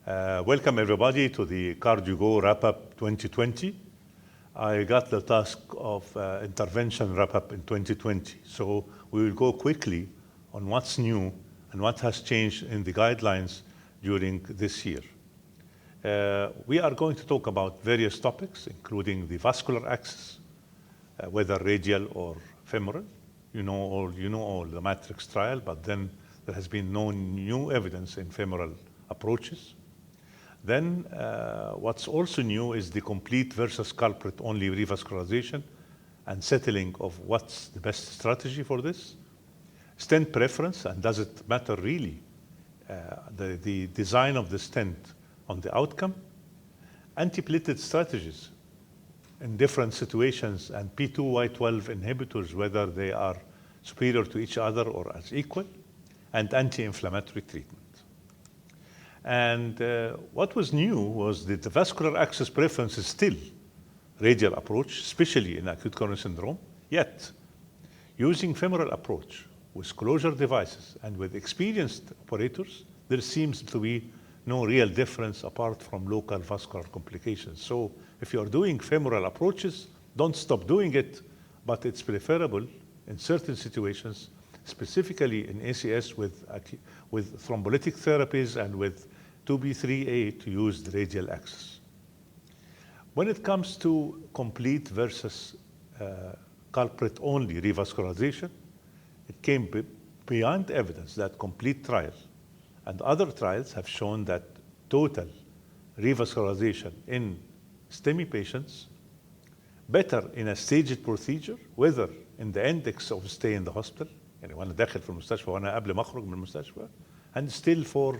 Welcome everybody to the CardioGo Wrap-Up 2020. I got the task of intervention wrap-up in 2020. So we will go quickly on what's new and what has changed in the guidelines during this year. We are going to talk about various topics, including the vascular access, whether radial or femoral. You know all the Matrix trial, but then there has been no new evidence in femoral approaches. Then what's also new is the complete versus culprit-only revascularization and settling of what's the best strategy for this. Stent preference, and does it matter really, the design of the stent on the outcome. Antiplatelet strategies in different situations, and P2Y12 inhibitors, whether they are superior to each other or as equal, and anti-inflammatory treatment. And what was new was that the vascular access preference is still radial approach, especially in acute coronary syndrome, yet using femoral approach with closure devices and with experienced operators, there seems to be no real difference apart from local vascular complications. So if you're doing femoral approaches, don't stop doing it, but it's preferable in certain situations, specifically in ACS with thrombolytic therapies and with 2B3A to use the radial access. When it comes to complete versus culprit-only revascularization, it came beyond evidence that complete trial and other trials have shown that total revascularization in STEMI patients better in a staged procedure, whether in the index of stay in the hospital, يعني وانا داخل في المستشفى وانا قبل ما اخرج من المستشفى, and still for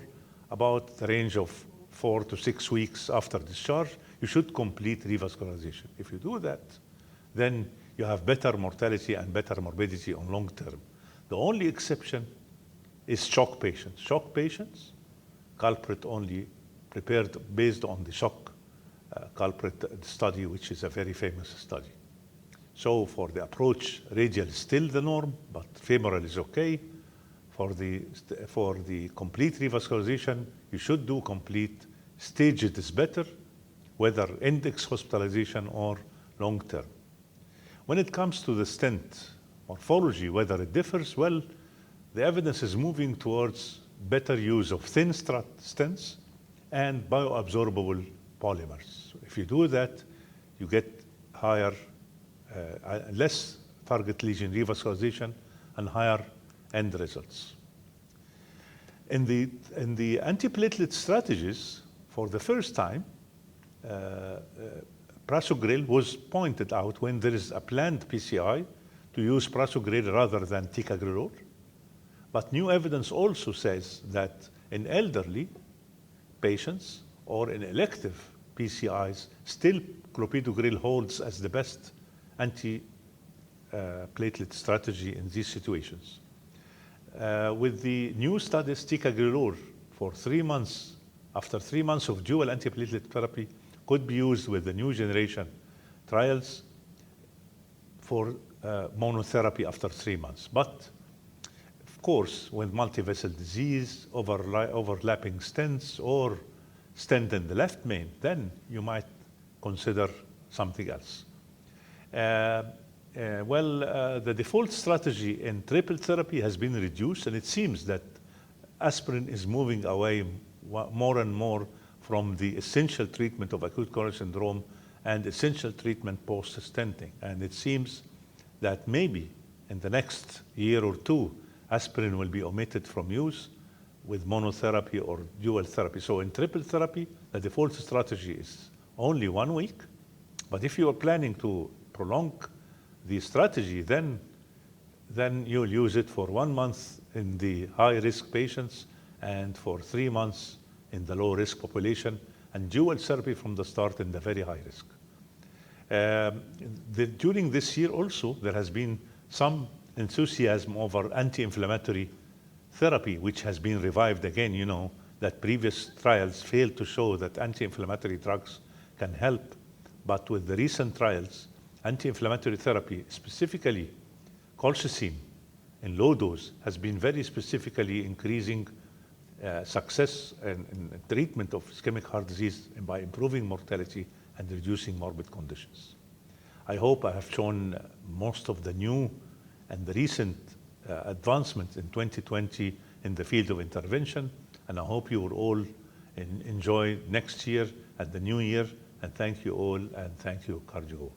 about the range of 4 to 6 weeks after discharge, you should complete revascularization. If you do that, then you have better mortality and better morbidity on long term. The only exception is shock patients. Shock patients, culprit only, prepared based on the shock culprit study, which is a very famous study. So for the approach, radial is still the norm, but femoral is okay. For the complete revascularization, you should do complete. Staged is better, whether index hospitalization or long term. When it comes to the stent morphology, whether it differs, well, the evidence is moving towards better use of thin stents and bioabsorbable polymers. So if you do that, you get higher, less target lesion revascularization and higher end results. In the antiplatelet strategies, for the first time, prasugrel was pointed out when there is a planned PCI to use prasugrel rather than ticagrelor. But new evidence also says that in elderly patients or in elective PCIs, still clopidogrel holds as the best anti-platelet strategy in these situations. With the new studies, ticagrelor for 3 months, after 3 months of dual antiplatelet therapy, could be used with the new generation trials for monotherapy after 3 months. But of course, with multi-vessel disease, overlapping stents, or stent in the left main, then you might consider something else. The default strategy in triple therapy has been reduced, and it seems that aspirin is moving away more and more from the essential treatment of acute coronary syndrome and essential treatment post-stenting. And it seems that maybe in the next year or two, aspirin will be omitted from use with monotherapy or dual therapy. So in triple therapy, the default strategy is only 1 week. But if you are planning to prolong the strategy, then you'll use it for 1 month in the high-risk patients and for 3 months in the low-risk population, and dual therapy from the start in the very high risk. During this year also, there has been some enthusiasm over anti-inflammatory therapy, which has been revived again. You know that previous trials failed to show that anti-inflammatory drugs can help, but with the recent trials, anti-inflammatory therapy, specifically colchicine in low dose, has been very specifically increasing success in treatment of ischemic heart disease by improving mortality and reducing morbid conditions. I hope I have shown most of the new and the recent advancements in 2020 in the field of intervention, and I hope you will all enjoy next year and the new year, and thank you all, and thank you, CardioGo.